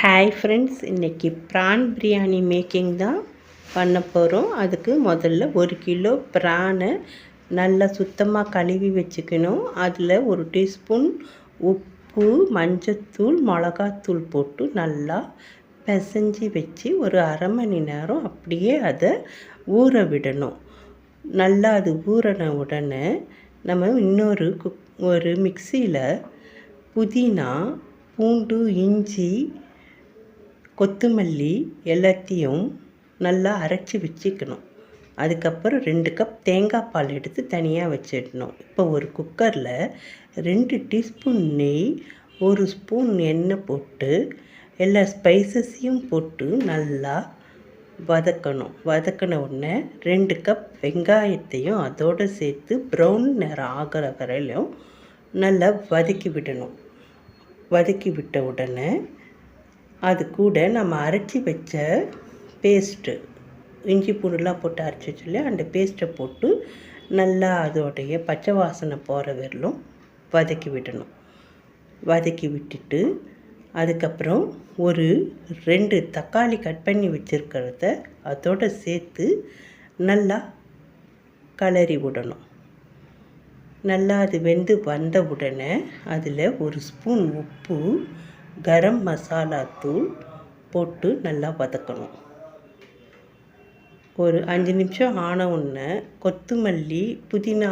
Hi friends, இன்றைக்கி PRAN biryani making தான் பண்ண போகிறோம். அதுக்கு முதல்ல 1 கிலோ ப்ரானை நல்லா சுத்தமாக கழுவி வச்சுக்கணும். அதில் 1 டீஸ்பூன் உப்பு, மஞ்சத்தூள், மிளகாத்தூள் போட்டு நல்லா பிசைஞ்சி வச்சு ஒரு அரை மணி நேரம் அப்படியே அதை ஊற விடணும். நல்லா அது ஊறின உடனே நம்ம ஒரு மிக்சியில் புதினா, பூண்டு, இஞ்சி, கொத்தமல்லி எல்லாத்தையும் நல்லா அரைச்சி வச்சுக்கணும். அதுக்கப்புறம் 2 கப் தேங்காய் பால் எடுத்து தனியாக வச்சிடணும். இப்போ ஒரு குக்கரில் 2 டீஸ்பூன் நெய், 1 ஸ்பூன் எண்ணெய் போட்டு எல்லா ஸ்பைசஸையும் போட்டு நல்லா வதக்கணும். வதக்கின உடனே 2 கப் வெங்காயத்தையும் அதோடு சேர்த்து ப்ரௌன் நிறம் ஆகிற வரையிலும் நல்லா வதக்கி விடணும். வதக்கி விட்ட உடனே அது கூட நம்ம அரைச்சி வச்ச பேஸ்ட்டு, இஞ்சி பூண்டுலாம் போட்டு அரைச்சி வச்சு அந்த பேஸ்ட்டை போட்டு நல்லா அதோடைய பச்சை வாசனை போகிற வரலும் வதக்கி விடணும். வதக்கி விட்டுட்டு அதுக்கப்புறம் ஒரு 2 தக்காளி கட் பண்ணி வச்சுருக்கிறத அதோடு சேர்த்து நல்லா கிளறி விடணும். நல்லா அது வெந்து வந்த உடனே அதில் 1 ஸ்பூன் உப்பு, கரம் மசாலா தூள் போட்டு நல்லா வதக்கணும். ஒரு 5 நிமிஷம் ஆன உடனே கொத்தமல்லி, புதினா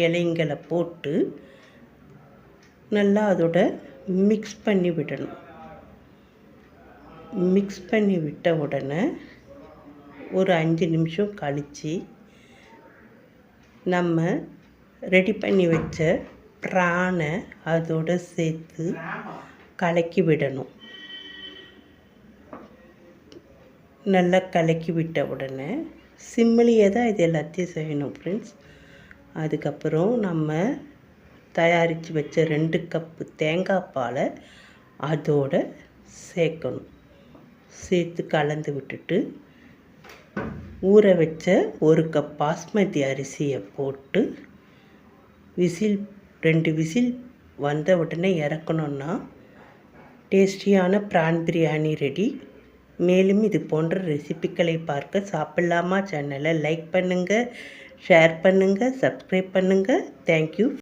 இலைங்களை போட்டு நல்லா அதோட மிக்ஸ் பண்ணி விடணும். மிக்ஸ் பண்ணி விட்ட உடனே ஒரு 5 நிமிஷம் கழித்து நம்ம ரெடி பண்ணி வச்ச ப்ரானை அதோடு சேர்த்து கலக்கி விடணும். நல்லா கலக்கி விட்ட உடனே சிம்மிலேயே தான் இது எல்லாத்தையும் செய்யணும் ஃப்ரெண்ட்ஸ். அதுக்கப்புறம் நம்ம தயாரித்து வச்ச 2 கப்பு தேங்காய் பாலை அதோடு சேர்க்கணும். சேர்த்து கலந்து விட்டுட்டு ஊற வச்ச 1 கப் பாஸ்மதி அரிசியை போட்டு 2 விசில் வந்த உடனே இறக்கணுன்னா டேஸ்டியான ப்ரான் பிரியாணி ரெடி. மேலும் இது போன்ற ரெசிபிகளை பார்க்க சாப்பிடலாமா சேனலை லைக் பண்ணுங்கள், ஷேர் பண்ணுங்கள், சப்ஸ்கிரைப் பண்ணுங்கள். தேங்க்யூ.